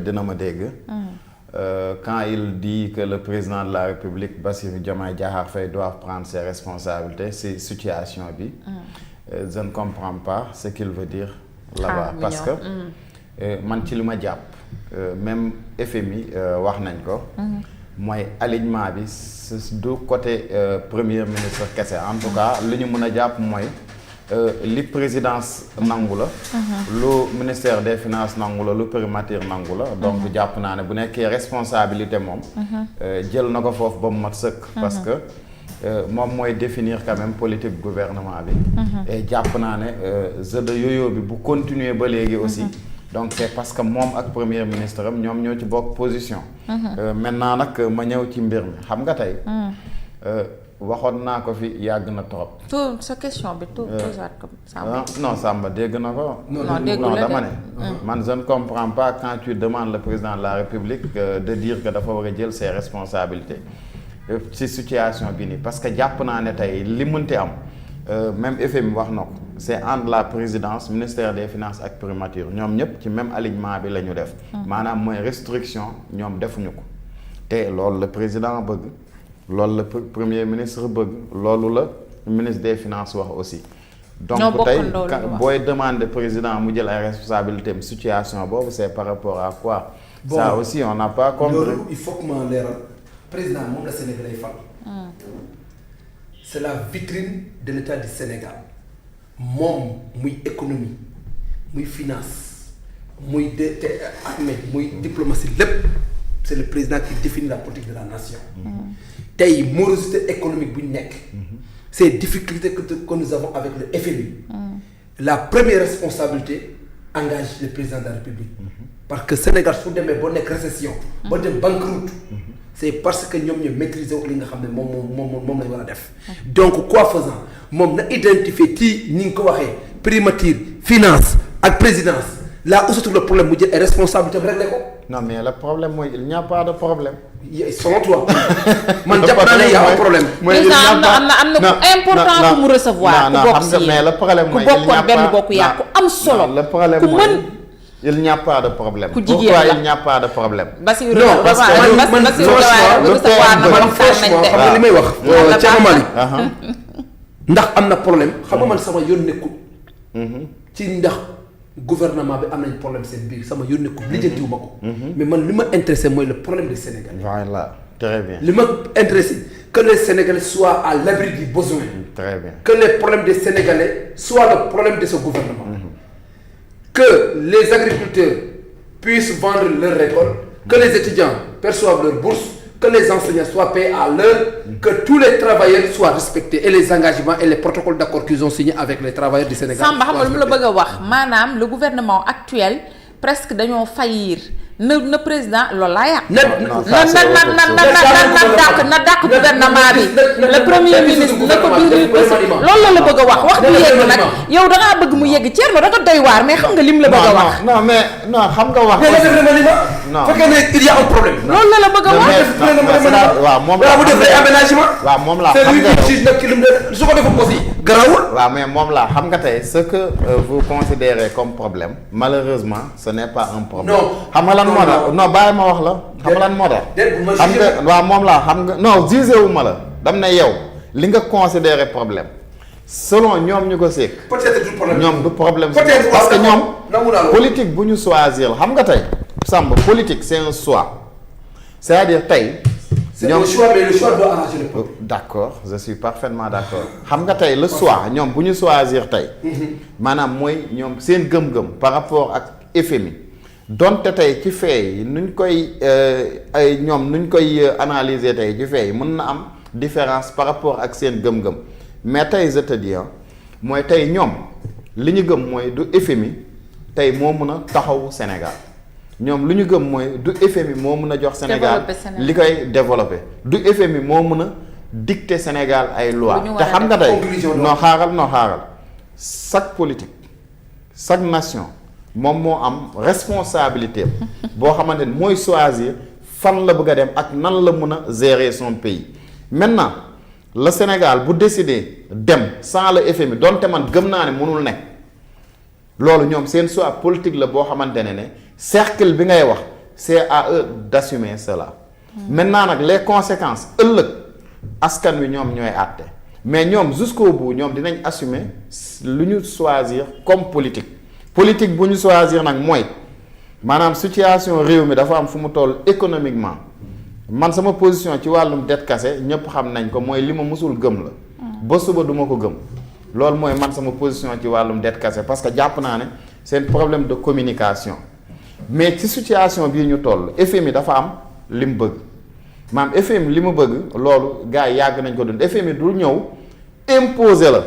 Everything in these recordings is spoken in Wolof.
dina ma dégg. Quand il dit que le président de la République Bassirou Diomaye Diakhar Faye doit prendre ses responsabilités ci situation bi. Je ne comprends pas ce qu'il veut dire là-bas parce que man ci li ma jàpp même FMI wax nañ ko. mooy alignement bi du côté premier ministre kese en tout cas li ñu mën a jàpp mooy li présidence nangu la. lu ministère des finances nangu la lu primature nangu la. donc jàpp naa ne bu nekkee responsabilité moom. jël na ko foofu ba mu mat sëkk. parce que moom mooy définir quand même politique gouvernement bi. et jàpp naa ne jeu de yo-yo bi bu continuer ba léegi aussi. donc c'est parce que moom ak premier ministre am ñoom ñoo ci bokk position. maintenant nag ma ñëw ci mbir mi xam nga tey. waxoon naa ko fi yàgg na trop. tout sa question bi tout ko Samba. non Samba dégg na ko. non déggu la dama ne. man je ne comprends pas quand tu demandes le président de la République de dire que dafa war a jël ses responsabilités ci situation bi nii parce que jàpp naa ne tey li mënti am même FMI wax na ko c'est entre la présidence ministère des finances ak primature ñoom ñëpp ci même alignement bi la ñu def. maanaam mooy restriction ñoom defuñu ko te loolu la président bëgg. loolu la premier ministre bëgg loolu la ministre des finances wax aussi. donc tey booy demander président mu jël ay responsabilités am situation boobu c'est par rapport à quoi. Bon, ça aussi on n'a pas compris. loolu il faut que ma leeral président moom la Sénégal ay fal. c'est la vitrine de l'État du Sénégal moom muy économie muy finance muy armée muy diplomatie lépp c'est le président qui définit la politique de la nation. tey morosité économique bu ñu nekk. ces difficultés que nous avons avec le FMI. la première responsabilité engage le président de la République. parce que Sénégal su demee boo nekk récession. boo dem banqueroute. c'est parce que ñoom ñoo maîtriser li nga xam ne moom lañ war a def. donc quoi faisant moom na identifier ci ni nga ko waxee primature finance ak présidence là où se trouve le problème mu jël ay responsabilités réglé ko. non mais le problème mooy il n'y a pas de problème. selon toi. man jàpp naa ne y a un problème. am na ku important ku mu recevoir. ku bokk si mais le problème mooy ku bokkoon benn bokk yaa ku am solo. le problème mooy il n'y a pas de problème. ku jigéen pourquoi la il n'y a pas de problème. Bassirou non parce que li may wax. Thierno Malick ndax am na problème xam nga man sama yoon nekkul. ci ndax. gouvernement bi am nañ problème seen biir sama yónnee ko lijjantiwu ma ko. mais man li ma intéressé mooy le problème des Sénégalais. voilà très bien. li ma intéressé que les Sénégalais soient à l'abri du besoin. très bien. que les problèmes des Sénégalais soient le problème de ce gouvernement. que les agriculteurs puissent vendre leurs récoltes. que les étudiants perçoivent leurs bourses. que les enseignants soient payés à l'heure, que tous les travailleurs soient respectés et les engagements et les protocoles d'accord qu'ils ont signés avec les travailleurs du Sénégal. Samba xam nga lu mu la bëgg a wax maanaam le gouvernement actuel presque dañoo faillir na président loolu laa yàq. na dàq gouvernement bi le premier ministre na ko diri loolu la bëgg a wax du yegg nag yow da ngaa bëgg mu yegg Thierno da nga doy waar mais xam nga lim la bëgg a wax. non mais non xam nga wax. non fekkee ne il y a un problème. loolu la bëgg a wax. waaw moom la mu def ay aménagement. waaw moom la xam nga su ko defoon aussi garawul. waaw mais moom la xam nga tey ce que vous considérez comme problème malheureusement ce n'est pas un problème. xam nga lan moo tax non bàyyi ma wax la. xam nga lan moo tax. xam nga waaw moom la xam nga non gisé wu ma la dam ne yow li nga considéré problème selon ñoom ñu ko seek. peut-être du problème ñoom du problème. peut-être parce que ñoom politique bu ñu choisir xam nga tey. Samba politique c'est un choix c'est-à-dire tey. c'est un choix mais le choix doit arranger le peuple. d'accord je suis parfaitement d'accord xam nga tey le choix ñoom bu ñu choisir tey. maanaam mooy ñoom seen gëm-gëm par rapport ak FMI. donte tey ci fee yi nuñ koy ay ñoom nuñ koy analyser tey ci fee yi mën na am différence par rapport ak seen gëm-gëm mais tey je te dis mooy tey ñoom li ñu gëm mooy du FMI tey moo mën a taxawu Sénégal ñoom lu ñu gëm mooy du FMI moo mën a jox Sénégal li koy développer du FMI moo mën a dicter Sénégal ay loi te xam nga tey noo xaaral chaque politique chaque nation moom moo am responsabilité boo xamante ni mooy choisir fan la bëgg a dem ak nan la mën a gérer son pays maintenant le Sénégal bu décider dem sans le FMI donte man gëm naa ne mënul nekk loolu ñoom seen choix politique la boo xamante ne cercle bi ngay wax c'est à eux d'assumer cela. Maintenant nag les conséquences ëllëg askan wi ñoom ñooy àtte mais ñoom jusqu'au bout ñoom dinañ assumer lu ñu choisir comme politique bu ñu choisir nag mooy maanaam situation réew mi dafa am fu mu toll économiquement man sama position ci wàllum dette kase ñëpp xam nañ ko mooy li ma mësul gëm la ba suba duma ko gëm loolu mooy man sama position ci wàllum dette kase parce que jàpp naa ne c'est un problème de communication mais ci situation bii ñu toll FMI dafa am li mu bëgg maam FMI li mu bëgg loolu gars yi yàgg nañ ko dund FMI du ñëw imposer la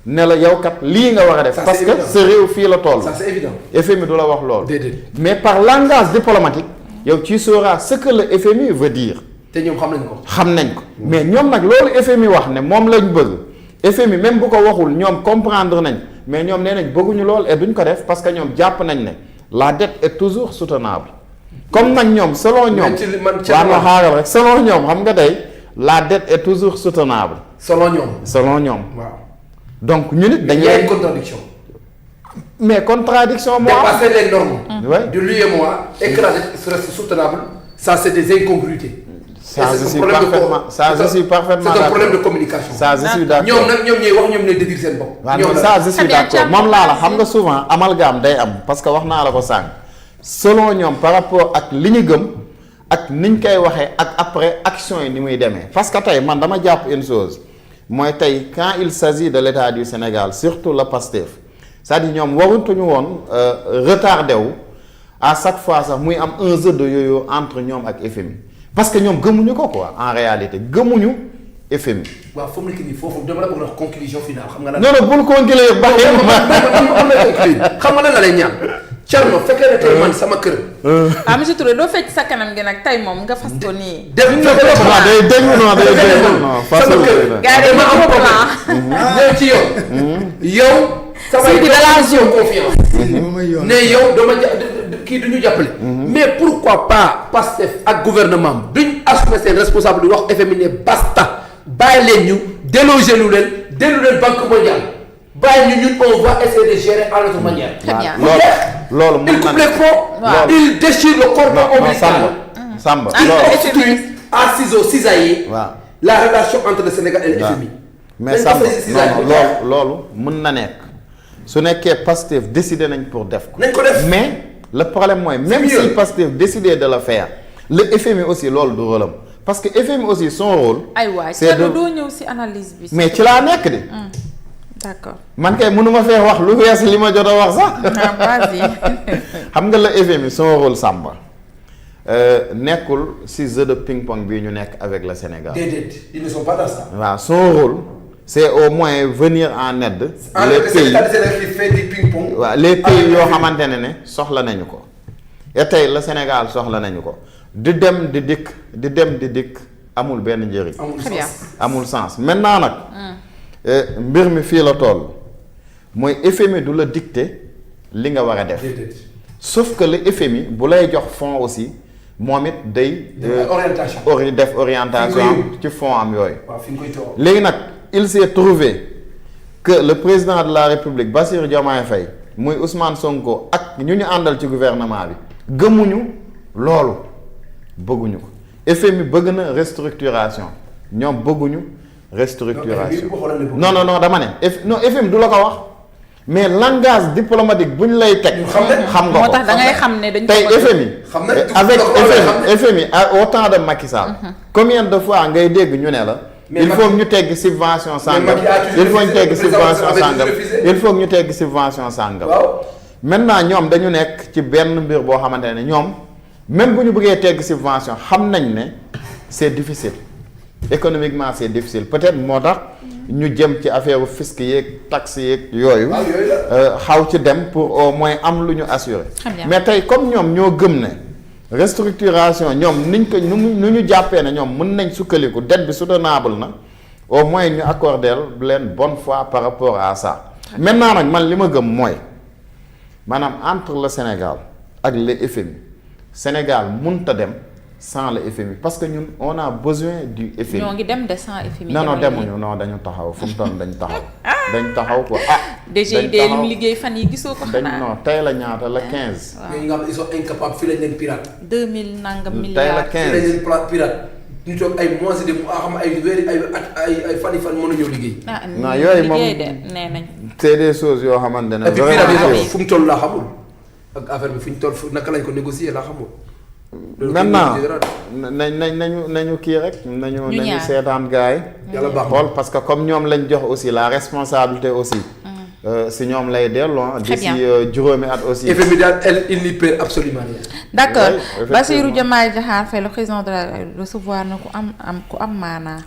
ne la yow kat lii nga war a def parce que sa réew fii la toll. Ça c'est évident. FMI du la wax loolu. déedéet mais par langage diplomatique yow tu sauras ce que le FMI veut dire. te ñoom xam nañ ko. xam nañ ko mais ñoom nag loolu FMI wax ne moom lañ bëgg FMI même bu ko waxul ñoom comprendre nañ mais ñoom nee nañ bëgguñu lool et duñ ko def parce que ñoom jàpp nañ ne la dette est toujours soutenable comme nag ñoom selon ñoom. waaw ma xaaral rek selon ñoom xam nga tey la dette est toujours soutenable. selon ñoom. selon ñoom. waaw donc ñu nit dañuy. il y a une contradiction. mais contradiction moo dépasser les normes. Ouais. de l'UEMOA et que la dette reste soutenable ça c'est des incongruités. ça je suis parfaitement c'est un problème de communication. ça je suis d'accord ñoom nag ñoom ñooy wax ñoom ñooy dédire seen bopp. waaw non ça je suis d'accord moom laa la xam nga souvent amalgame day am parce que wax naa la ko sànq selon ñoom par rapport ak li ñu gëm ak niñ koy waxee ak après action yi ni muy demee parce que tey man dama jàpp une chose mooy tey quand il s'agit de l'État du Sénégal surtout le PASTEF c'est-à-dire ñoom warutuñu woon retardé wu à chaque fois sax muy am un jeu de yo-yo entre ñoom ak FMI parce que ñoom gëmuñu ko quoi en réalité gëmuñu FMI. waaw fu mu nekk nii foofu dama la bëgg a wax conclusion finale xam nga lan. non non bul conclure ba xam nga lan la lay ñaan. Thierno fekkee ne tey man sama kër. monsieur Touré doo fecc sa kanam gi nag tey moom nga fas ko nii. day déglu non sama kër. gars yi ma am problème. ñëw ci yow. yow. sama confiance. ne yow dama kii du ñu jàppale. mais pourquoi pas Pastef ak gouvernement duñ assumer seen responsable di wax FMI ne basta bàyyi leen ñu déloger lu leen banque mondiale bàyyi ñu ñun on va essayer de gérer à notre manière. très bien loolu il coupe les ponts. il déchire le cordon ombilical. Samba loolu à cisailler. waaw la relation entre le Sénégal et le FMI. mais Samba non loolu mën na nekk su nekkee Pastef décidé nañ pour def ko. nañ ko def mais le problème mooy même si Pastef décidé de le faire le FMI aussi loolu du rôle am parce que FMI aussi son rôle. aywa Thierno doo ñëw ci analyse bi. mais ci laa nekk de. d'accord man kay mënuma fee wax lu wees li ma jot a wax sax. vas-y. xam nga le FMI son rôle Samba nekkul ci jeu de ping-pong bii ñu nekk avec le Sénégal. déedéet ils ne sont pas dans ça. waaw son rôle c'est au moins venir en aide. les pays qui fait du ping-pong. waaw les pays yoo xamante ne soxla nañu ko et tey le Sénégal soxla nañu ko di dem di dikk amul benn njëriñ. amul sens maintenant nag. mbir mi fii la toll mooy FMI du la dicter li nga war a def. sauf que le FMI bu lay jox fonds aussi moom it day. orientation def orientation ci fonds am yooyu. waaw fi nga koy toog léegi nag il s'est trouvé que le président de la République Bassirou Diomaye Faye muy Ousmane Sonko ak ñu àndal ci gouvernement bi gëmuñu loolu bëgguñu ko FMI bëgg na restructuration ñoom bëgguñu restructuration non dama ne FMI du la ko wax mais langage diplomatique bu ñu lay teg. xam nga ko moo tax da ngay xam ne dañ tey FMI. avec FMI au temps de Macky Sall. combien de fois ngay dégg ñu ne la. il faut ñu tegg subvention sàngam il faut ñu tegg subvention sàngam il faut ñu tegg subvention sàngam. maintenant ñoom dañu nekk ci benn mbir boo xamante ne ñoom même bu ñu bëggee tegg subvention xam nañ ne c'est difficile économiquement c'est difficile peut-être moo tax ñu jëm ci affaire fisc yeeg taxe yeeg yooyu. xaw ci dem pour au moins am lu ñu assurer. mais tey comme ñoom ñoo gëm ne restructuration ñoom niñ ko nu ñu jàppee ne ñoom mën nañ sukkandiku dette bi soutenable na au moins ñu accorder leen bonne foi par rapport à ça. maintenant nag man li ma gëm mooy maanaam entre le Sénégal ak le FMI Sénégal mënta dem sans le FMI parce que ñun on a besoin du FMI. ñoo ngi dem de sans FMI. non demuñu non dañu taxaw fu mu toll dañ taxaw. dañ taxaw quoi DGID li mu liggéey fan yi gisoo ko xanaa. non tey la ñaata la 15. waaw nga xam ils sont incapables fii lañ leen pirate. 2000 nangam milliards. tey la 15 fii lañ leen pirate. ñu toog ay mois de xam ay weer ay fan mënuñoo liggéey. non yooyu moom liggéey de nee nañ. c'est des choses yoo xamante ne. et puis pirate yi fu mu toll laa xamul. ak affaire bi fu ñu toll naka lañ ko négocier laa xamul. maintenant nañu kii rek. nañu seetaan gars yi. yàlla baax xool parce que comme ñoom lañ jox aussi la responsabilité aussi. si ñoom lay delloo. d'ici juróomi at aussi. FMI daal il n'y perd absolument rien. d'accord Bassirou Diomaye Diakhar Faye le président de la recevoir na ku am maanaa.